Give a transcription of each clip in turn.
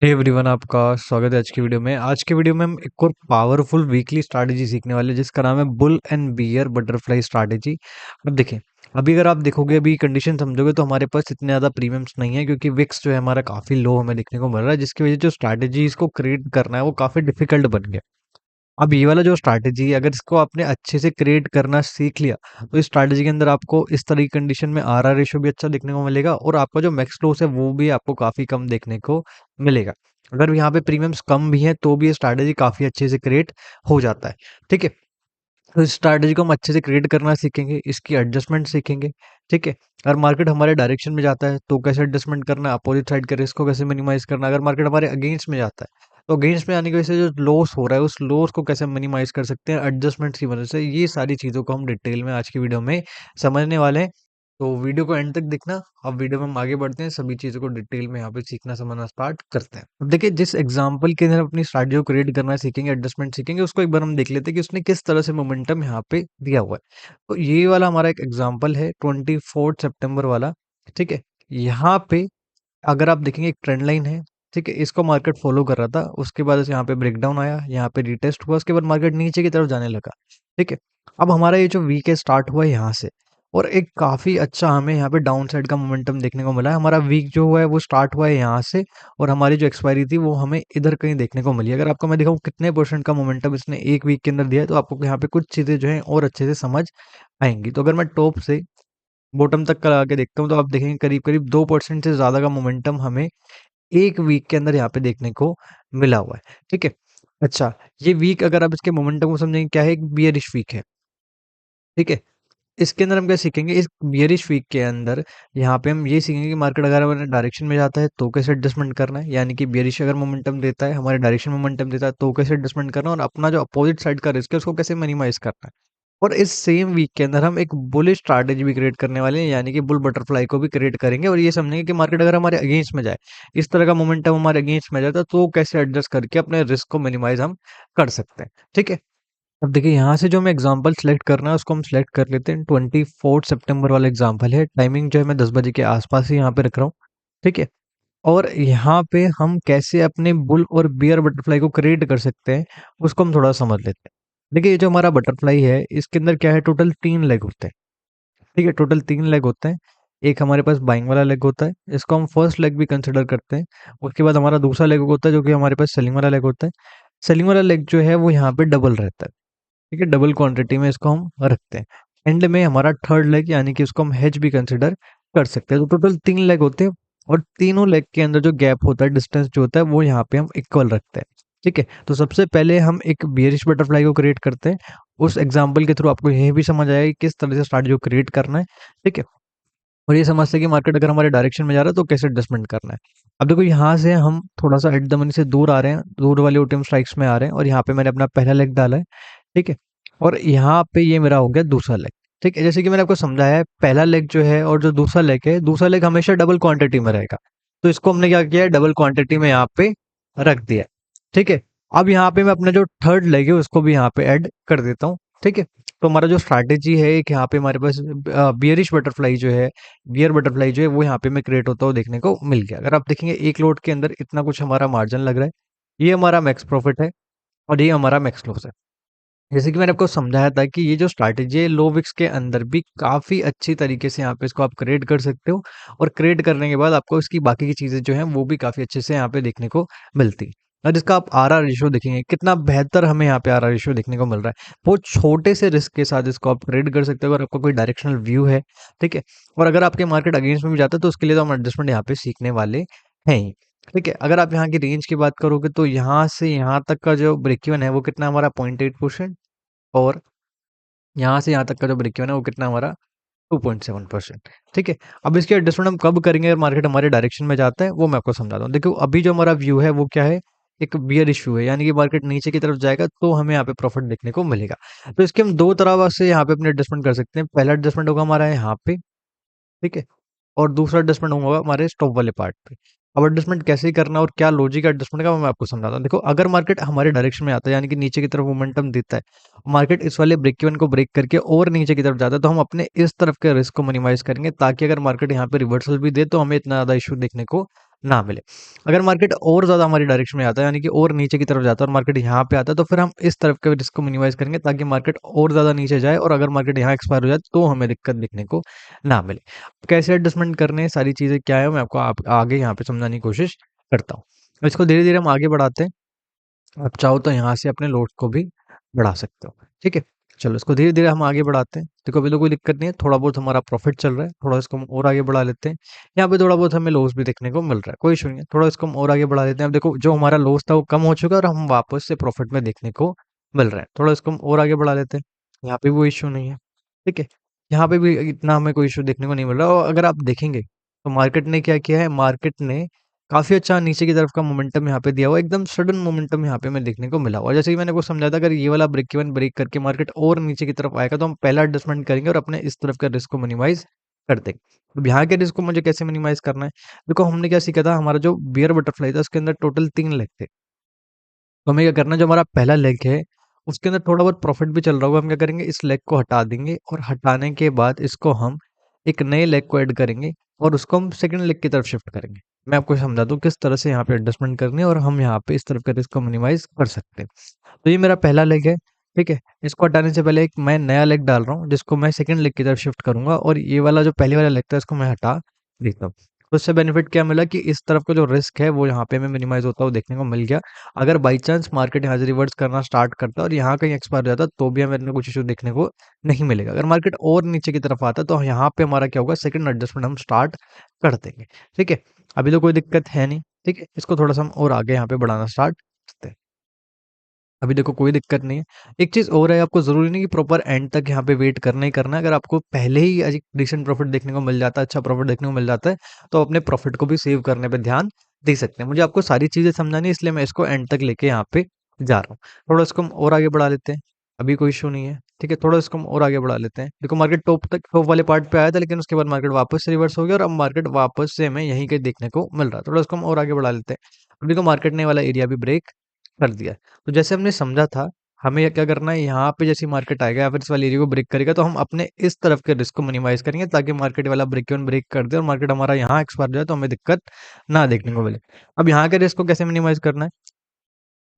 Hey everyone, आपका स्वागत है आज की वीडियो में। आज के वीडियो में हम एक और पावरफुल वीकली स्ट्रैटेजी सीखने वाले हैं जिसका नाम है bull and bear butterfly strategy. अब देखें, अभी अगर आप देखोगे, अभी कंडीशन समझोगे तो हमारे पास इतने ज़्यादा प्रीमियम्स नहीं है क्योंकि विक्स जो है हमारा काफ़ी लो हमें देखने को मिल रहा है, जिसकी वजह से जो स्ट्रैटेजी इसको क्रिएट करना है वो काफ़ी डिफिकल्ट बन गया। अब ये वाला जो स्ट्रैटेजी है, अगर इसको आपने अच्छे से क्रिएट करना सीख लिया तो इस स्ट्रैटेजी के अंदर आपको इस तरह की कंडीशन में आरआर रेशियो भी अच्छा देखने को मिलेगा और आपका जो मैक्स लॉस है वो भी आपको काफ़ी कम देखने को मिलेगा। अगर यहाँ पे प्रीमियम्स कम भी हैं तो भी ये स्ट्रैटेजी काफ़ी अच्छे से क्रिएट हो जाता है। ठीक है, तो इस स्ट्रैटेजी को हम अच्छे से क्रिएट करना सीखेंगे, इसकी एडजस्टमेंट सीखेंगे। ठीक है, अगर मार्केट हमारे डायरेक्शन में जाता है तो कैसे एडजस्टमेंट करना है, अपोजिट साइड के रिस्क को कैसे मिनिमाइज करना है। अगर मार्केट हमारे अगेंस्ट में जाता है तो अगेंस्ट में आने की वजह से जो लॉस हो रहा है उस लॉस को कैसे मिनिमाइज कर सकते हैं एडजस्टमेंट्स की वजह से। ये सारी चीज़ों को हम डिटेल में आज की वीडियो में समझने वाले हैं, तो वीडियो को एंड तक देखना। अब वीडियो में हम आगे बढ़ते हैं, सभी चीज़ों को डिटेल में यहाँ पे सीखना समझना स्टार्ट करते हैं। अब देखिए, जिस एग्जांपल के अंदर हम अपनी स्ट्रैटेजी को क्रिएट करना सीखेंगे, एडजस्टमेंट सीखेंगे, उसको एक बार हम देख लेते हैं कि उसने किस तरह से मोमेंटम यहाँ पे दिया हुआ है। तो ये वाला हमारा एक एग्जांपल है 24 सितंबर वाला। ठीक है, यहाँ पे अगर आप देखेंगे एक ट्रेंड लाइन है। ठीक है, इसको मार्केट फॉलो कर रहा था, उसके बाद यहाँ पे ब्रेकडाउन आया, यहाँ पे रिटेस्ट हुआ, उसके बाद मार्केट नीचे की तरफ जाने लगा। ठीक है, अब हमारा ये जो वीक है स्टार्ट हुआ है यहाँ से और एक काफ़ी अच्छा हमें यहाँ पे डाउन साइड का मोमेंटम देखने को मिला है। हमारा वीक जो हुआ है वो स्टार्ट हुआ है यहाँ से और हमारी जो एक्सपायरी थी वो हमें इधर कहीं देखने को मिली। अगर आपको मैं दिखाऊँ कितने परसेंट का मोमेंटम इसने एक वीक के अंदर दिया है तो आपको यहाँ पे कुछ चीज़ें जो हैं और अच्छे से समझ आएंगी। तो अगर मैं टॉप से बॉटम तक का लगा के देखता हूँ तो आप देखेंगे करीब करीब 2% से ज़्यादा का मोमेंटम हमें एक वीक के अंदर यहाँ पे देखने को मिला हुआ है। ठीक है, अच्छा, ये वीक अगर आप इसके मोमेंटम को समझेंगे, क्या है, एक बियरिश वीक है। ठीक है, इसके अंदर हम क्या सीखेंगे, इस बियरिश वीक के अंदर यहाँ पे हम ये सीखेंगे कि मार्केट अगर हमारे डायरेक्शन में जाता है तो कैसे एडजस्टमेंट करना है, यानी कि बियरिश अगर मोमेंटम देता है, हमारे डायरेक्शन मोमेंटम देता है तो कैसे एडजस्टमेंट करना है और अपना जो अपोजिट साइड का रिस्क है उसको कैसे मिनिमाइज करना है। और इस सेम वीक के अंदर हम एक बुलिश स्ट्रैटेजी भी क्रिएट करने वाले हैं, यानी कि बुल बटरफ्लाई को भी क्रिएट करेंगे और ये समझेंगे कि मार्केट अगर हमारे अगेंस्ट में जाए, इस तरह का मोमेंटम हमारे अगेंस्ट में जाता है तो कैसे एडजस्ट करके अपने रिस्क को मिनिमाइज हम कर सकते हैं। ठीक है, अब देखिए यहाँ से जो हमें एग्जांपल सेलेक्ट करना है उसको हम सेलेक्ट कर लेते हैं। 24 सितंबर वाला एग्जांपल है, टाइमिंग जो है मैं 10 बजे के आसपास ही यहाँ पे रख रहा हूँ। ठीक है, और यहाँ पे हम कैसे अपने बुल और बियर बटरफ्लाई को क्रिएट कर सकते हैं उसको हम थोड़ा समझ लेते हैं। देखिए, ये जो हमारा बटरफ्लाई है इसके अंदर क्या है, टोटल 3 लेग होते हैं। ठीक है, टोटल 3 लेग होते हैं। एक हमारे पास बाइंग वाला लेग होता है, इसको हम फर्स्ट लेग भी कंसिडर करते हैं। उसके बाद हमारा दूसरा लेग होता है जो कि हमारे पास सेलिंग वाला लेग होता है। सेलिंग वाला लेग जो है वो यहाँ पे डबल रहता है। ठीक है, डबल क्वांटिटी में इसको हम रखते हैं। एंड में हमारा थर्ड लेग, यानी कि उसको हम हेज भी कंसिडर कर सकते हैं। तो टोटल 3 लेग होते हैं और तीनों लेग के अंदर जो गैप होता है, डिस्टेंस जो होता है, वो यहाँ पे हम इक्वल रखते हैं। ठीक है, तो सबसे पहले हम एक बियरिश बटरफ्लाई को क्रिएट करते हैं। उस एग्जाम्पल के थ्रू आपको यह भी समझ आएगा कि किस तरह से स्ट्रैटेजी को क्रिएट करना है। ठीक है, और ये समझते हैं कि मार्केट अगर हमारे डायरेक्शन में जा रहा है तो कैसे एडजस्टमेंट करना है। अब देखो, यहाँ से हम थोड़ा सा एट द मनी से दूर आ रहे हैं, दूर वाले ओटीएम स्ट्राइक्स में आ रहे हैं और यहाँ पे मैंने अपना पहला लेग डाला है। ठीक है, और यहाँ पे ये मेरा हो गया दूसरा लेग। ठीक है, जैसे कि मैंने आपको समझाया है, पहला लेग जो है और जो दूसरा लेग है, दूसरा लेग हमेशा डबल क्वांटिटी में रहेगा। तो इसको हमने क्या किया है, डबल क्वांटिटी में यहाँ पे रख दिया है। ठीक है, अब यहाँ पे मैं अपना जो थर्ड लेग है उसको भी यहाँ पे ऐड कर देता हूँ। ठीक है, तो हमारा जो स्ट्रैटेजी है, एक यहाँ पे हमारे पास बियरिश बटरफ्लाई जो है, बियर बटरफ्लाई जो है वो यहाँ पे में क्रिएट होता हुआ देखने को मिल गया। अगर आप देखेंगे एक लोट के अंदर इतना कुछ हमारा मार्जिन लग रहा है, ये हमारा मैक्स प्रॉफिट है और ये हमारा मैक्स लॉस है। जैसे कि मैंने आपको समझाया था कि ये जो स्ट्रैटेजी है लो विक्स के अंदर भी काफ़ी अच्छी तरीके से यहाँ पे इसको आप क्रिएट कर सकते हो और क्रिएट करने के बाद आपको इसकी बाकी की चीज़ें जो हैं वो भी काफ़ी अच्छे से यहाँ पे देखने को मिलती है। और इसका आप आरआर रेशियो देखेंगे कितना बेहतर हमें यहाँ पे आरआर रेशियो देखने को मिल रहा है। बहुत छोटे से रिस्क के साथ इसको आप क्रिएट कर सकते हो अगर आपका कोई डायरेक्शनल व्यू है। ठीक है, और अगर आपके मार्केट अगेंस्ट में भी जाता है तो उसके लिए तो हम एडजस्टमेंट यहाँ पे सीखने वाले हैं ही। ठीक है, अगर आप यहाँ की रेंज की बात करोगे तो यहाँ से यहाँ तक का जो ब्रेक इवन है वो कितना हमारा 0.8% और यहाँ से यहाँ तक का जो ब्रेक इवन है वो कितना हमारा 2.7%। ठीक है, अब इसके एडजस्टमेंट हम कब करेंगे अगर मार्केट हमारे डायरेक्शन में जाता है, वो मैं आपको समझाता हूँ। देखो, अभी जो हमारा व्यू है वो क्या है, एक बियर इशू है, यानी कि मार्केट नीचे की तरफ जाएगा तो हमें यहाँ पे प्रॉफिट देखने को मिलेगा। तो इसके हम दो तरह से यहाँ पे अपने एडजस्टमेंट कर सकते हैं। पहला एडजस्टमेंट होगा हमारा यहाँ पे। ठीक है, और दूसरा एडजस्टमेंट होगा हमारे स्टॉप वाले पार्ट पे। अब एडजस्टमेंट कैसे करना और क्या लॉजिक है एडजस्टमेंट का, मैं आपको समझाता हूँ। देखो, अगर मार्केट हमारे डायरेक्शन में आता है, यानी कि नीचे की तरफ मोमेंटम देता है, मार्केट इस वाले ब्रेक इवन को ब्रेक करके और नीचे की तरफ जाता है, तो हम अपने इस तरफ के रिस्क को मिनिमाइज करेंगे ताकि अगर मार्केट यहाँ पे रिवर्सल भी दे तो हमें इतना ज़्यादा इशू देखने को ना मिले। अगर मार्केट और ज़्यादा हमारी डायरेक्शन में आता है, यानी कि और नीचे की तरफ जाता है और मार्केट यहाँ पे आता है, तो फिर हम इस तरफ के रिस्क को मिनिमाइज़ करेंगे ताकि मार्केट और ज़्यादा नीचे जाए और अगर मार्केट यहाँ एक्सपायर हो जाए तो हमें दिक्कत दिखने को ना मिले। कैसे एडजस्टमेंट करने हैं, सारी चीज़ें क्या है, मैं आपको आप आगे यहाँ पे समझाने की कोशिश करता हूँ। इसको धीरे-धीरे हम आगे बढ़ाते हैं। आप चाहो तो यहाँ से अपने लोड को भी बढ़ा सकते हो। ठीक है? चलो इसको धीरे-धीरे हम आगे बढ़ाते हैं। देखो अभी तो कोई दिक्कत नहीं है, थोड़ा बहुत हमारा प्रॉफ़िट चल रहा है, थोड़ा इसको हम और आगे बढ़ा लेते हैं। यहाँ पे थोड़ा बहुत हमें लॉस भी देखने को मिल रहा है, कोई इश्यू नहीं है, थोड़ा इसको हम और आगे बढ़ा लेते हैं। अब देखो जो हमारा लॉस था वो कम हो चुका है और हम वापस से प्रॉफ़िट में देखने को मिल रहा है। थोड़ा इसको हम और आगे बढ़ा लेते हैं, यहाँ पे भी कोई इश्यू नहीं है। ठीक है? यहाँ पे भी इतना हमें कोई इश्यू देखने को नहीं मिल रहा और अगर आप देखेंगे, तो मार्केट ने क्या किया है, मार्केट ने काफ़ी अच्छा नीचे की तरफ का मोमेंटम यहाँ पे दिया हुआ है, एकदम सडन मोमेंटम यहाँ पे हमें देखने को मिला और जैसे कि मैंने आपको समझाया था, अगर ये वाला ब्रेक इवन ब्रेक करके मार्केट और नीचे की तरफ आएगा तो हम पहला एडजस्टमेंट करेंगे और अपने इस तरफ का रिस्क को मिनिमाइज कर देंगे। अब यहाँ के रिस्क को मुझे कैसे मिनिमाइज करना है, देखो हमने क्या सीखा था, हमारा जो बियर बटरफ्लाई था उसके अंदर टोटल 3 लेग थे। तो हमें क्या करना है, जो हमारा पहला लेग है उसके अंदर थोड़ा बहुत प्रॉफिट भी चल रहा होगा, हम क्या करेंगे, इस लेग को हटा देंगे और हटाने के बाद इसको हम एक नए लेग को ऐड करेंगे और उसको हम सेकंड लेग की तरफ शिफ्ट करेंगे। मैं आपको समझा दूं किस तरह से यहाँ पे एडजस्टमेंट करनी है और हम यहाँ पे इस तरफ का रिस्क को मिनिमाइज कर सकते हैं। तो ये मेरा पहला लेग है। ठीक है, इसको हटाने से पहले एक मैं नया लेग डाल रहा हूँ जिसको मैं सेकंड लेग की तरफ शिफ्ट करूंगा और ये वाला जो पहले वाला लेग था इसको मैं हटा देता हूँ। तो इससे बेनिफिट क्या मिला कि इस तरफ का जो रिस्क है वो यहाँ पे हमें मिनिमाइज होता हुआ देखने को मिल गया। अगर बाई चांस मार्केट यहाँ से रिवर्स करना स्टार्ट करता है और यहाँ कहीं एक्सपायर हो जाता तो भी हमें कुछ इशू देखने को नहीं मिलेगा। अगर मार्केट और नीचे की तरफ आता तो यहाँ पे हमारा क्या होगा, सेकंड एडजस्टमेंट हम स्टार्ट कर देंगे। ठीक है, अभी तो कोई दिक्कत है नहीं। ठीक है, इसको थोड़ा सा हम और आगे यहाँ पे बढ़ाना स्टार्ट करते हैं। अभी देखो कोई दिक्कत नहीं है। एक चीज़ और है, आपको ज़रूरी नहीं कि प्रॉपर एंड तक यहाँ पे वेट करना ही करना है। अगर आपको पहले ही एक डिसेंट प्रॉफिट देखने को मिल जाता है, अच्छा प्रॉफिट देखने को मिल जाता है, तो अपने प्रॉफिट को भी सेव करने पे ध्यान दे सकते हैं। मुझे आपको सारी चीज़ें समझानी है इसलिए मैं इसको एंड तक लेके यहाँ पे जा रहा हूँ। थोड़ा इसको हम और आगे बढ़ा लेते हैं, अभी कोई इश्यू नहीं है। ठीक है, थोड़ा इसको हम और आगे बढ़ा लेते हैं। देखो मार्केट टॉप वाले पार्ट पे आया था लेकिन उसके बाद मार्केट वापस से रिवर्स हो गया और अब मार्केट वापस से हमें यहीं कहीं देखने को मिल रहा है। थोड़ा इसको हम और आगे बढ़ा लेते हैं। अब देखो मार्केट ने ये वाला एरिया भी ब्रेक कर दिया है। तो जैसे हमने समझा था, हमें क्या करना है, यहाँ पे जैसे मार्केट आएगा या फिर इस वाले एरिया को ब्रेक करेगा तो हम अपने इस तरफ के रिस्क को मिनिमाइज करेंगे ताकि मार्केट वाला ब्रेक इवन ब्रेक कर दे और मार्केट हमारा यहाँ एक्सपायर हो जाए तो हमें दिक्कत ना देखने को मिले। अब यहाँ के रिस्क को कैसे मिनिमाइज करना है,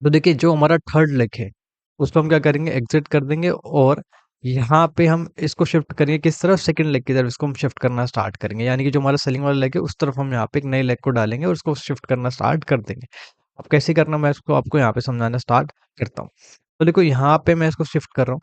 तो देखिए जो हमारा थर्ड लेग है उसको हम क्या करेंगे, एग्जिट कर देंगे और यहाँ पे हम इसको शिफ्ट करेंगे किस तरफ, सेकंड लेग की तरफ इसको हम शिफ्ट करना स्टार्ट करेंगे। यानी कि जो हमारा सेलिंग वाला लेग है उस तरफ हम यहाँ पे एक नए लेग को डालेंगे और उसको शिफ्ट करना स्टार्ट कर देंगे। अब कैसे करना मैं इसको आपको यहाँ पे समझाना स्टार्ट करता हूँ। तो देखो यहाँ पे मैं इसको शिफ्ट कर रहा हूँ।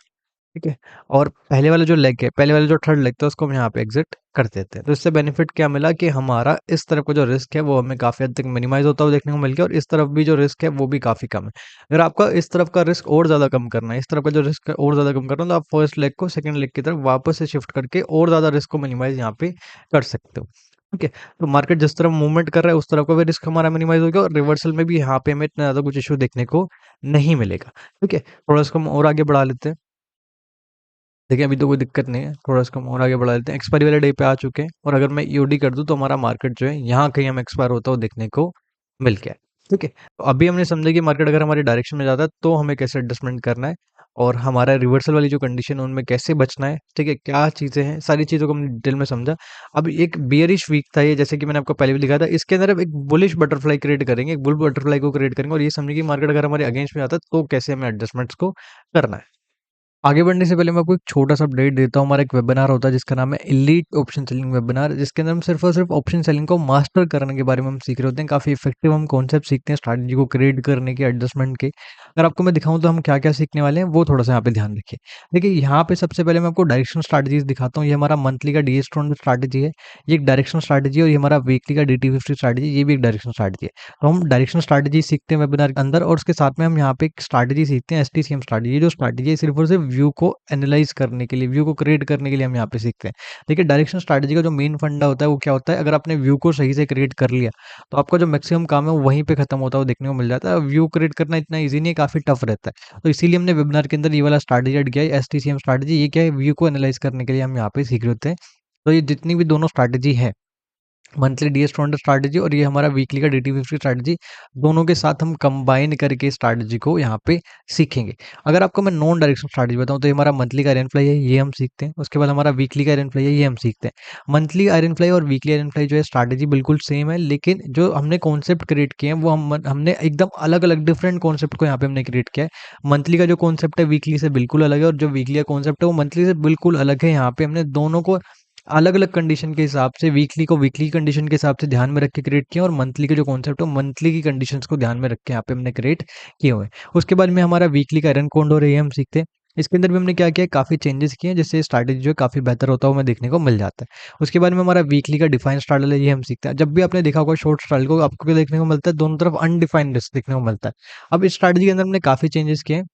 ठीक है, और पहले वाला जो लेग है, पहले वाला जो थर्ड लेग था उसको हम यहाँ पे एग्जिट कर देते हैं। तो इससे बेनिफिट क्या मिला कि हमारा इस तरफ का जो रिस्क है वो हमें काफ़ी हद तक मिनिमाइज होता हुआ देखने को मिल गया और इस तरफ भी जो रिस्क है वो भी काफ़ी कम है। अगर आपका इस तरफ का रिस्क और ज़्यादा कम करना है, इस तरफ का जो रिस्क है और ज़्यादा कम करना है, तो आप फर्स्ट लेग को सेकंड लेग की तरफ वापस से शिफ्ट करके और ज़्यादा रिस्क को मिनिमाइज यहाँ पे कर सकते हो। ठीक है, तो मार्केट जिस तरफ मूवमेंट कर रहा है उस तरफ का भी रिस्क हमारा मिनिमाइज हो गया और रिवर्सल में भी यहाँ पे हमें इतना ज़्यादा कुछ इशू देखने को नहीं मिलेगा। ठीक है, थोड़ा इसको हम और आगे बढ़ा लेते हैं। देखिए अभी तो कोई दिक्कत नहीं है, थोड़ा इसको हम और आगे बढ़ा लेते हैं। एक्सपायरी वाले डे पे आ चुके हैं और अगर मैं ईओडी कर दूं तो हमारा मार्केट जो है यहाँ कहीं हम एक्सपायर होता हुआ देखने को मिल गया है। ठीक है, तो अभी हमने समझा कि मार्केट अगर हमारी डायरेक्शन में जाता है तो हमें कैसे एडजस्टमेंट करना है और हमारा रिवर्सल वाली जो कंडीशन है उनमें कैसे बचना है। ठीक है, क्या चीज़ें हैं, सारी चीज़ों को हमने डिटेल में समझा। अब एक बियरिश वीक था ये, जैसे कि मैंने आपको पहले भी दिखाया था, इसके अंदर अब एक बुलिश बटरफ्लाई क्रिएट करेंगे, एक बुल बटरफ्लाई को क्रिएट करेंगे और ये समझिए कि मार्केट अगर हमारे अगेंस्ट में आता है तो कैसे हमें एडजस्टमेंट्स को करना है। आगे बढ़ने से पहले मैं आपको एक छोटा-सा अपडेट देता हूँ। हमारा एक वेबिनार होता है जिसका नाम है एलीट ऑप्शन सेलिंग वेबिनार, जिसके अंदर हम सिर्फ़ और सिर्फ़ ऑप्शन सेलिंग को मास्टर करने के बारे में हम सीख रहे होते हैं। काफ़ी इफ़ेक्टिव हम कॉन्सेप्ट सीखते हैं स्ट्रैटेजी को क्रिएट करने के, एडजस्टमेंट के। अगर आपको मैं दिखाऊँ तो हम क्या-क्या सीखने वाले हैं, वो थोड़ा-सा यहाँ पे ध्यान रखिए। देखिए यहाँ पे सबसे पहले मैं आपको डायरेक्शनल स्ट्रैटेजीज़ दिखाता हूँ। ये हमारा मंथली का डीए स्टोन स्ट्रैटेजी है, ये एक डायरेक्शनल स्ट्रैटेजी है और ये हमारा वीकली का DT50 स्ट्रैटेजी, ये भी एक डायरेक्शनल स्ट्रैटेजी है। तो हम डायरेक्शनल स्ट्रैटेजी सीखते हैं वेबिनार के अंदर और उसके साथ में हम यहाँ पे एक स्ट्रैटेजी सीखते हैं, एसटीसीएम स्ट्रैटेजी। ये जो स्ट्रैटेजी है सिर्फ और सिर्फ व्यू को एनालाइज करने के लिए, व्यू को क्रिएट करने के लिए हम यहाँ पे सीखते हैं। देखिए डायरेक्शनल स्ट्रैटेजी का जो मेन फंडा होता है वो क्या होता है, अगर आपने व्यू को सही से क्रिएट कर लिया तो आपका जो मैक्सिमम काम है वो वहीं पे खत्म होता हुआ देखने को मिल जाता है। व्यू क्रिएट करना इतना ईजी नहीं है, काफी टफ रहता है। तो इसीलिए हमने वेबिनार के अंदर ये वाला स्ट्रैटेजी ऐड किया है, एसटीसीएम स्ट्रैटेजी। ये क्या है, व्यू को एनालाइज करने के लिए हम यहाँ पे सीख रहे होते हैं। तो ये जितनी भी दोनों स्ट्रैटेजी है मंथली डीएस टू स्ट्रैटेजी और ये हमारा वीकली का DT50 स्ट्रैटेजी, दोनों के साथ हम कंबाइन करके स्ट्रैटेजी को यहाँ पे सीखेंगे। अगर आपको मैं नॉन डायरेक्शन स्ट्रैटेजी बताऊँ तो ये हमारा मंथली का आयरन फ्लाई है, ये हम सीखते हैं। उसके बाद हमारा वीकली का आयरन फ्लाई है, ये हम सीखते हैं। मंथली आयरन फ्लाई और वीकली आयरन फ्लाई जो है स्ट्रैटेजी बिल्कुल सेम है, लेकिन जो हमने कॉन्सेप्ट क्रिएट किए हैं वो हमने एकदम अलग अलग डिफरेंट कॉन्सेप्ट को यहाँ पे हमने क्रिएट किया है। मंथली का जो कॉन्सेप्ट है वीकली से बिल्कुल अलग है, और जो वीकली का कॉन्सेप्ट है वो मंथली से बिल्कुल अलग है। यहाँ पे हमने दोनों को अलग अलग कंडीशन के हिसाब से, वीकली को वीकली कंडीशन के हिसाब से ध्यान में रख के क्रिएट किया, और मंथली के जो कॉन्सेप्ट है मंथली की कंडीशंस को ध्यान में रख के यहाँ पे हमने क्रिएट किए हुए हैं। उसके बाद में हमारा वीकली का रन कॉन्डोर है, ये हम सीखते हैं। इसके अंदर भी हमने क्या किया है, काफ़ी चेंजेस किए हैं, जिससे स्ट्रैटेजी जो है काफ़ी बेहतर होता हुआ हमें देखने को मिल जाता है। उसके बाद में हमारा वीकली का डिफाइन स्टाइल है, ये हम सीखते हैं। जब भी आपने देखा होगा शॉर्ट स्टाइल को, आपको क्या देखने को मिलता है, दोनों तरफ अनडिफाइंड रिस्क देखने को मिलता है। अब इस स्ट्रैटेजी के अंदर हमने काफ़ी चेंजेस किए हैं,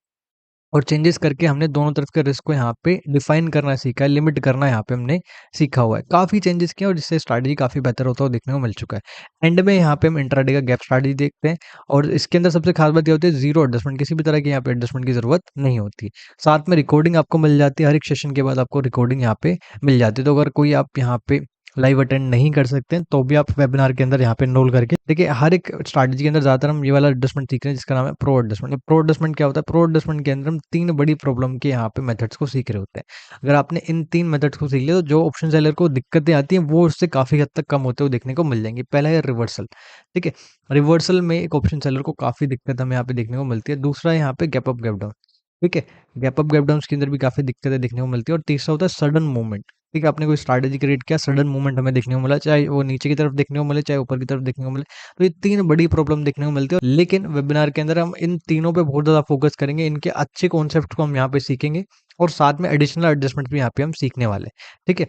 और चेंजेस करके हमने दोनों तरफ के रिस्क को यहाँ पे डिफाइन करना सीखा है, लिमिट करना यहाँ पे हमने सीखा हुआ है। काफ़ी चेंजेस किए, और जिससे स्ट्रैटेजी काफ़ी बेहतर होता हुआ देखने को मिल चुका है। एंड में यहाँ पे हम इंट्राडे का गैप स्ट्रैटेजी देखते हैं, और इसके अंदर सबसे खास बात ये होती है, जीरो एडजस्टमेंट, किसी भी तरह की यहाँ पे एडजस्टमेंट की जरूरत नहीं होती। साथ में रिकॉर्डिंग आपको मिल जाती है, हर एक सेशन के बाद आपको रिकॉर्डिंग यहाँ पे मिल जाती है। तो अगर कोई आप यहाँ पे लाइव अटेंड नहीं कर सकते हैं तो भी आप वेबिनार के अंदर यहाँ पे एनरोल करके देखिए। हर एक स्ट्रैटेजी के अंदर ज़्यादातर हम ये वाला एडजस्टमेंट सीख रहे हैं, जिसका नाम है प्रो एडजस्टमेंट। प्रो एडजस्टमेंट क्या होता है? प्रो एडजस्टमेंट के अंदर हम 3 बड़ी प्रॉब्लम के यहाँ पे मेथड्स को सीख रहे होते हैं। अगर आपने इन 3 मेथड्स को सीख लिया, तो जो ऑप्शन सेलर को दिक्कतें आती हैं वो उससे काफ़ी हद तक कम होते हुए देखने को मिल जाएंगी। पहला है रिवर्सल, ठीक है। रिवर्सल में एक ऑप्शन सेलर को काफ़ी दिक्कत हमें यहाँ पे देखने को मिलती है। दूसरा है यहाँ पे गैप अप गैप डाउन, ठीक है। गैप अप गैप डाउन के अंदर भी काफ़ी दिक्कतें देखने को मिलती है। और तीसरा होता है सडन मूवमेंट, ठीक है। आपने कोई स्ट्रैटेजी क्रिएट किया, सडन मूवमेंट हमें देखने को मिला, चाहे वो नीचे की तरफ देखने को मिले, चाहे ऊपर की तरफ देखने को मिले। तो ये 3 बड़ी प्रॉब्लम देखने को मिलती है, लेकिन वेबिनार के अंदर हम इन तीनों पे बहुत ज़्यादा फोकस करेंगे। इनके अच्छे कॉन्सेप्ट को हम यहाँ पे सीखेंगे, और साथ में एडिशनल एडजस्टमेंट भी यहाँ पे हम सीखने वाले हैं, ठीक है।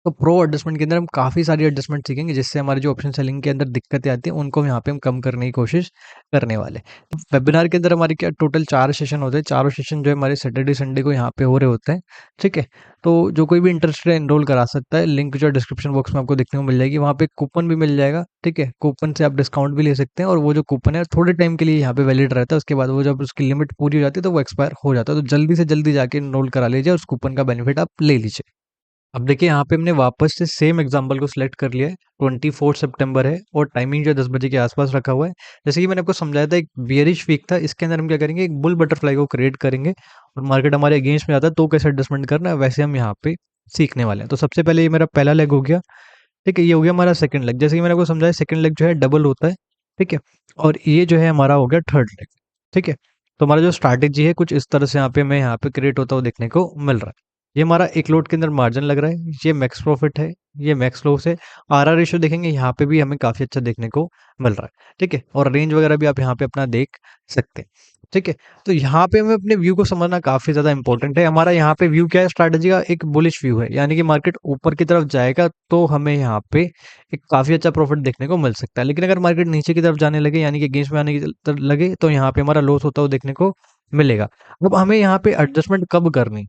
तो प्रो एडजस्टमेंट के अंदर हम काफ़ी सारी एडजस्टमेंट सीखेंगे, जिससे हमारी जो ऑप्शन सेलिंग के अंदर दिक्कतें आती हैं उनको यहाँ पे हम कम करने की कोशिश करने वाले हैं। वेबिनार के अंदर हमारे क्या टोटल 4 सेशन होते हैं। चारों सेशन जो है हमारे सैटरडे संडे को यहाँ पे हो रहे होते हैं, ठीक है। तो जो कोई भी इंटरेस्टेड है एनरोल करा सकता है। लिंक जो है डिस्क्रिप्शन बॉक्स में आपको देखने को मिल जाएगी, वहाँ पे कूपन भी मिल जाएगा, ठीक है। कूपन से आप डिस्काउंट भी ले सकते हैं, और वो जो कूपन है थोड़े टाइम के लिए यहाँ पे वैलिड रहता है। उसके बाद वो जब उसकी लिमिट पूरी हो जाती है तो वो एक्सपायर हो जाता है। तो जल्दी से जल्दी जाके एनरोल करा लीजिए, और उस कूपन का बेनिफिट आप ले लीजिए। अब देखिए यहाँ पे हमने वापस से सेम एग्जांपल को सिलेक्ट कर लिया है। 24 सितंबर है, और टाइमिंग जो है 10 बजे के आसपास रखा हुआ है। जैसे कि मैंने आपको समझाया था, एक बियरिश वीक था, इसके अंदर हम क्या करेंगे, एक बुल बटरफ्लाई को क्रिएट करेंगे, और मार्केट हमारे अगेंस्ट में आता है तो कैसे एडजस्टमेंट करना है, वैसे हम यहाँ पे सीखने वाले हैं। तो सबसे पहले ये मेरा पहला लेग हो गया, ठीक है। ये हो गया हमारा सेकंड लेग, जैसे कि मैंने आपको समझाया सेकंड लेग जो है डबल होता है, ठीक है। और ये जो है हमारा हो गया थर्ड लेग, ठीक है। तो हमारा जो स्ट्रैटेजी है कुछ इस तरह से यहाँ पे हमें यहाँ पे क्रिएट होता हुआ देखने को मिल रहा है। ये हमारा एक लोड के अंदर मार्जिन लग रहा है, ये मैक्स प्रॉफिट है, ये मैक्स लॉस है। आरआर रेशियो देखेंगे यहाँ पे भी हमें काफी अच्छा देखने को मिल रहा है, ठीक है। और रेंज वगैरह भी आप यहाँ पे अपना देख सकते हैं, ठीक है। तो यहाँ पे हमें अपने व्यू को समझना काफी ज्यादा इंपॉर्टेंट है। हमारा यहाँ पे व्यू क्या है, स्ट्रैटेजी का एक बुलिश व्यू है, यानी कि मार्केट ऊपर की तरफ जाएगा तो हमें यहाँ पे एक काफी अच्छा प्रॉफिट देखने को मिल सकता है। लेकिन अगर मार्केट नीचे की तरफ जाने लगे, यानी कि अगेंस्ट में आने की तरफ लगे, तो यहाँ पे हमारा लॉस होता हुआ देखने को मिलेगा। अब हमें यहाँ पे एडजस्टमेंट कब करनी,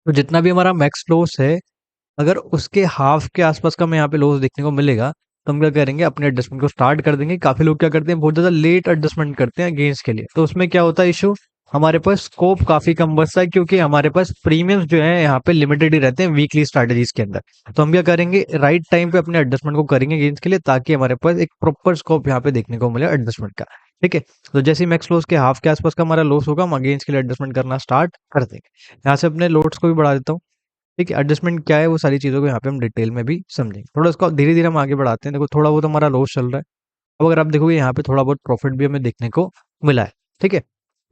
तो जितना भी हमारा मैक्स लॉस है, अगर उसके हाफ के आसपास का हमें यहाँ पे लॉस देखने को मिलेगा, तो हम क्या करेंगे, अपने एडजस्टमेंट को स्टार्ट कर देंगे। काफी लोग क्या करते हैं, बहुत ज्यादा लेट एडजस्टमेंट करते हैं गेंस के लिए, तो उसमें क्या होता है इशू, हमारे पास स्कोप काफी कम बचता है, क्योंकि हमारे पास प्रीमियम्स जो है यहाँ पे लिमिटेड ही रहते हैं वीकली स्ट्रैटेजीज के अंदर। तो हम क्या करेंगे, राइट टाइम पे अपने एडजस्टमेंट को करेंगे गेंस के लिए, ताकि हमारे पास एक प्रॉपर स्कोप यहाँ पे देखने को मिले एडजस्टमेंट का, ठीक है। तो जैसे ही मैक्स लॉस के हाफ के आसपास का हमारा लॉस होगा, हम अगेंस्ट के लिए एडजस्टमेंट करना स्टार्ट कर देंगे। यहाँ से अपने लोड्स को भी बढ़ा देता हूँ, ठीक है। एडजस्टमेंट क्या है वो सारी चीज़ों को यहाँ पे हम डिटेल में भी समझेंगे। थोड़ा इसको धीरे धीरे हम आगे बढ़ाते हैं। देखो थोड़ा बहुत हमारा लॉस चल रहा है, अब अगर आप देखोगे यहाँ पे थोड़ा बहुत प्रॉफिट भी हमें देखने को मिला है, ठीक है।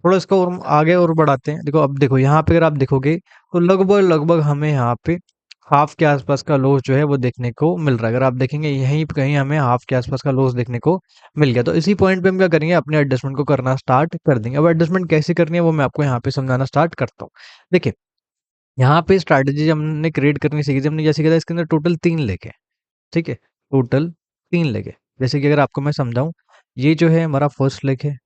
थोड़ा इसको और हम आगे और बढ़ाते हैं। देखो अब देखो यहाँ पे अगर आप देखोगे, तो लगभग लगभग हमें यहाँ पे हाफ के आसपास का लॉस जो है वो देखने को मिल रहा है। अगर आप देखेंगे यहीं पे कहीं हमें हाफ के आसपास का लॉस देखने को मिल गया, तो इसी पॉइंट पे हम क्या करेंगे, अपने एडजस्टमेंट को करना स्टार्ट कर देंगे। अब एडजस्टमेंट कैसे करनी है वो मैं आपको यहाँ पे समझाना स्टार्ट करता हूँ। देखिए यहाँ पे स्ट्रैटेजी हमने क्रिएट करनी सीखी थी, हमने जैसे किया था, इसके अंदर टोटल 3 लेग है, ठीक है। टोटल 3 लेग है। जैसे कि अगर आपको मैं समझाऊं, ये जो है हमारा फर्स्ट लेग है,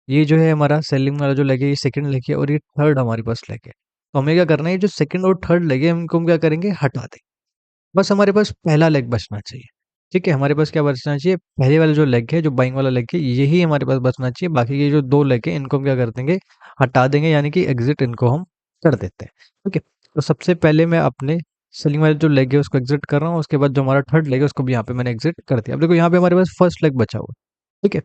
ये जो है हमारा सेलिंग वाला जो लेग है, ये सेकंड लेग है, और ये थर्ड हमारी फर्स्ट लेग है। तो हमें क्या करना है, जो सेकंड और थर्ड लेग है इनको हम क्या करेंगे, हटा दें। बस हमारे पास पहला लेग बचना चाहिए, ठीक है। हमारे पास क्या बचना चाहिए, पहले वाला जो लेग है, जो बाइंग वाला लेग है, यही हमारे पास बचना चाहिए। बाकी ये जो 2 लेग है इनको हम क्या कर देंगे, हटा देंगे, यानी कि एग्जिट इनको हम कर देते हैं, ठीक है। तो सबसे पहले मैं अपने सेलिंग वाले जो लेग है उसको एग्जिट कर रहा हूँ, उसके बाद जो हमारा थर्ड लेग है उसको भी यहाँ पे मैंने एग्जिट कर दिया। अब देखो यहाँ पे हमारे पास फर्स्ट लेग बचा हुआ है, ठीक है।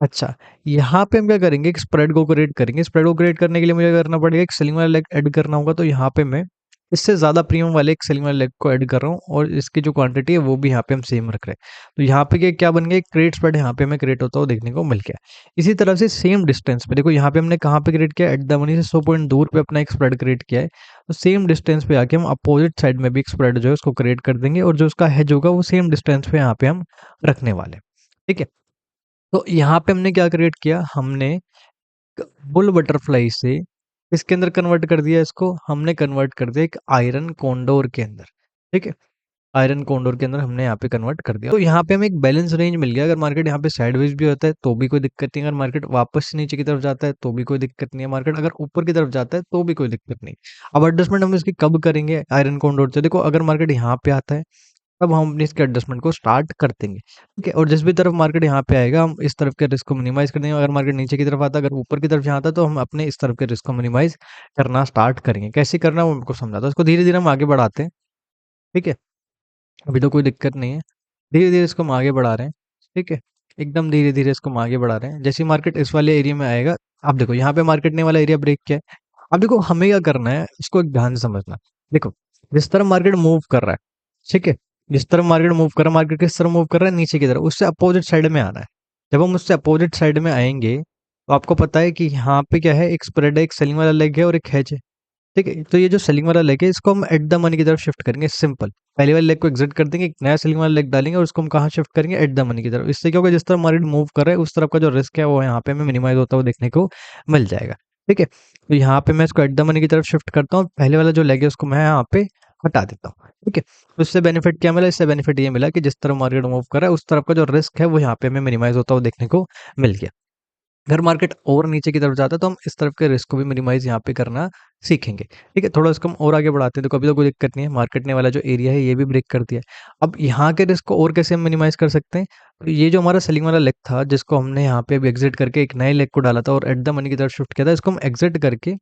अच्छा, यहाँ पे हम क्या करेंगे, एक स्प्रेड को क्रिएट करेंगे। स्प्रेड को क्रिएट करने के लिए मुझे क्या करना पड़ेगा, एक सेलिंग वाला लेग ऐड करना होगा। तो यहाँ पे मैं इससे ज़्यादा प्रीमियम वाले एक सेलिंग वाले लेग को ऐड कर रहा हूँ, और इसकी जो क्वांटिटी है वो भी यहाँ पे हम सेम रख रहे हैं। तो यहाँ पे क्या बन गया, एक क्रिएट स्प्रेड यहाँ पे हमें क्रिएट होता हुआ देखने को मिल गया। इसी तरह से सेम डिस्टेंस पे देखो, यहाँ पे हमने कहाँ पे क्रिएट किया, एट द मनी से 100 पॉइंट दूर पे अपना एक स्प्रेड क्रिएट किया है। तो सेम डिस्टेंस पे आके हम अपोजिट साइड में भी एक स्प्रेड जो है उसको क्रिएट कर देंगे, और जो उसका हेज होगा वो सेम डिस्टेंस पे यहाँ पे हम रखने वाले हैं, ठीक है। तो यहाँ पे हमने क्या क्रिएट किया, हमने बुल बटरफ्लाई से इसके अंदर कन्वर्ट कर दिया, इसको हमने कन्वर्ट कर दिया एक आयरन कोंडोर के अंदर, ठीक है। आयरन कोंडोर के अंदर हमने यहाँ पे कन्वर्ट कर दिया। तो यहाँ पे हमें एक बैलेंस रेंज मिल गया। अगर मार्केट यहाँ पे साइडवेज भी होता है तो भी कोई दिक्कत नहीं, अगर मार्केट वापस से नीचे की तरफ जाता है तो भी कोई दिक्कत नहीं है, मार्केट अगर ऊपर की तरफ जाता है तो भी कोई दिक्कत नहीं। अब एडजस्टमेंट हम इसकी कब करेंगे आयरन कोंडोर से, देखो अगर मार्केट यहाँ पे आता है तब हम अपनी इसके एडजस्टमेंट को स्टार्ट कर देंगे, ठीक है। और जिस भी तरफ मार्केट यहाँ पे आएगा हम इस तरफ के रिस्क को मिनिमाइज कर देंगे। अगर मार्केट नीचे की तरफ आता है, अगर ऊपर की तरफ यहाँ आता है, तो हम अपने इस तरफ के रिस्क को मिनिमाइज करना स्टार्ट करेंगे। कैसे करना है वो हमको समझाता है, उसको धीरे धीरे हम आगे बढ़ाते हैं, ठीक है। अभी तो कोई दिक्कत नहीं है, धीरे धीरे इसको हम आगे बढ़ा रहे हैं, ठीक है। एकदम धीरे धीरे इसको हम आगे बढ़ा रहे हैं। जैसे मार्केट इस वाले एरिया में आएगा, अब देखो यहाँ पे मार्केट ने वाला एरिया ब्रेक किया है। अब देखो हमें क्या करना है, इसको एक ध्यान से समझना। देखो जिस तरह मार्केट मूव कर रहा है, ठीक है, जिस तरह मार्केट मूव कर रहा है, मार्केट किस तरह मूव कर रहा है, नीचे की तरफ, उससे अपोजिट साइड में आना है। जब हम उससे अपोजिट साइड में आएंगे तो आपको पता है कि यहाँ पे क्या है, एक स्प्रेड है, एक सेलिंग वाला लेग है और एक हेज है, ठीक है। तो ये जो सेलिंग वाला लेग है इसको हम एट द मनी की तरफ शिफ्ट करेंगे, सिंपल। पहले वाले लेग को एग्जिट कर देंगे, एक नया सेलिंग वाला लेग डालेंगे और उसको हम कहाँ शिफ्ट करेंगे, एट द मनी की तरफ। इससे क्या होगा, जिस तरह मार्केट मूव कर रहा है उस तरफ का जो रिस्क है वो यहाँ पे हमें मिनिमाइज होता हुआ देखने को मिल जाएगा, ठीक है। तो यहाँ पे मैं इसको एट द मनी की तरफ शिफ्ट करता हूँ, पहले वाला जो लेग है उसको मैं यहाँ पे हटा देता हूँ, ठीक है। तो इससे बेनिफिट क्या मिला, इससे बेनिफिट ये मिला कि जिस तरह मार्केट मूव कर रहा है उस तरफ का जो रिस्क है वो यहाँ पे हमें मिनिमाइज होता हुआ देखने को मिल गया। अगर मार्केट और नीचे की तरफ जाता है तो हम इस तरफ के रिस्क को भी मिनिमाइज यहाँ पे करना सीखेंगे, ठीक है। थोड़ा इसको हम और आगे बढ़ाते हैं। तो कभी तो कोई दिक्कत नहीं है, मार्केट ने वाला जो एरिया है ये भी ब्रेक कर दिया है। अब यहाँ के रिस्क को और कैसे हम मिनिमाइज कर सकते हैं, तो ये जो हमारा सेलिंग वाला लेग था जिसको हमने यहाँ पे अभी एग्जिट करके एक नए लेग को डाला था और एट द मनी की तरफ शिफ्ट किया था, इसको हम एग्जिट करके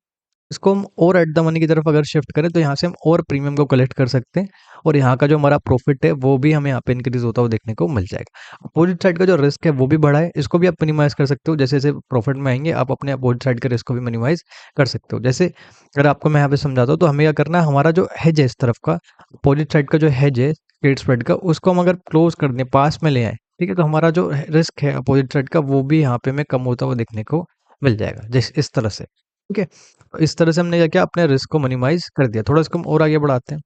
इसको हम और एट द मनी की तरफ अगर शिफ्ट करें तो यहाँ से हम और प्रीमियम को कलेक्ट कर सकते हैं, और यहाँ का जो हमारा प्रॉफिट है वो भी हमें यहाँ पे इंक्रीज होता हुआ देखने को मिल जाएगा। अपोजिट साइड का जो रिस्क है वो भी बढ़ा है, इसको भी आप मिनिमाइज कर सकते हो। जैसे जैसे प्रॉफिट में आएंगे आप अपने अपोजिट साइड के रिस्क को भी मिनिमाइज कर सकते हो। जैसे अगर आपको मैं यहाँ पे समझाता हूँ तो हमें क्या करना है, हमारा जो हेज है इस तरफ का, अपोजिट साइड का जो हेज है ट्रेड स्प्रेड का, उसको हम अगर क्लोज कर दें, पास में ले आए, ठीक है, तो हमारा जो रिस्क है अपोजिट साइड का वो भी यहाँ पे हमें कम होता हुआ देखने को मिल जाएगा, जैसे इस तरह से, ठीक है। तो इस तरह से हमने क्या किया, अपने रिस्क को मिनिमाइज कर दिया। थोड़ा इसको हम और आगे बढ़ाते हैं,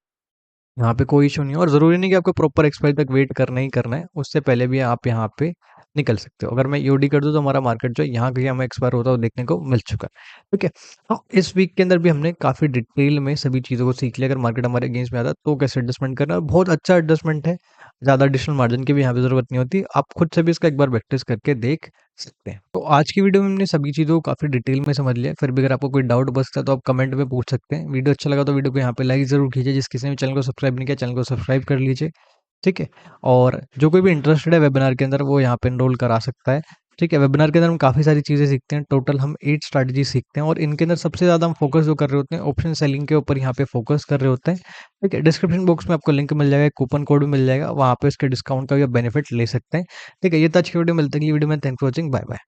यहाँ पे कोई इशू नहीं है, और ज़रूरी नहीं कि आपको प्रॉपर एक्सपायरी तक वेट करना ही करना है, उससे पहले भी आप यहाँ पे निकल सकते हो। अगर मैं ईओडी कर दूँ तो हमारा मार्केट जो है यहाँ के हमें एक्सपायर होता हुआ देखने को मिल चुका है, ठीक है। तो इस वीक के अंदर भी हमने काफ़ी डिटेल में सभी चीज़ों को सीख लिया। अगर मार्केट हमारे अगेंस्ट में आता है तो कैसे एडजस्टमेंट करना है, बहुत अच्छा एडजस्टमेंट है, ज़्यादा एडिशनल मार्जिन की भी यहाँ पे ज़रूरत नहीं होती। आप खुद से भी इसका एक बार प्रैक्टिस करके देख सकते हैं। तो आज की वीडियो में हमने सभी चीज़ों को काफ़ी डिटेल में समझ लिया। फिर भी अगर आपको कोई डाउट बचता है तो आप कमेंट में पूछ सकते हैं। वीडियो अच्छा लगा तो वीडियो को यहाँ पे लाइक ज़रूर कीजिए। जिस किसी ने चैनल को सब्सक्राइब नहीं किया, चैनल को सब्सक्राइब कर लीजिए, ठीक है। और जो कोई भी इंटरेस्टेड है वेबिनार के अंदर वो यहाँ पे एनरोल करा सकता है, ठीक है। वेबिनार के अंदर हम काफ़ी सारी चीज़ें सीखते हैं, टोटल हम 8 स्ट्रैटेजी सीखते हैं, और इनके अंदर सबसे ज़्यादा हम फोकस जो कर रहे होते हैं ऑप्शन सेलिंग के ऊपर यहाँ पे फोकस कर रहे होते हैं, ठीक है। डिस्क्रिप्शन बॉक्स में आपको लिंक मिल जाएगा, कूपन कोड भी मिल जाएगा, वहाँ पे इसके डिस्काउंट का भी आप बेनिफिट ले सकते हैं, ठीक है। ये तो आज की वीडियो, मिलते हैं अगली वीडियो में। Thank for watching, bye bye.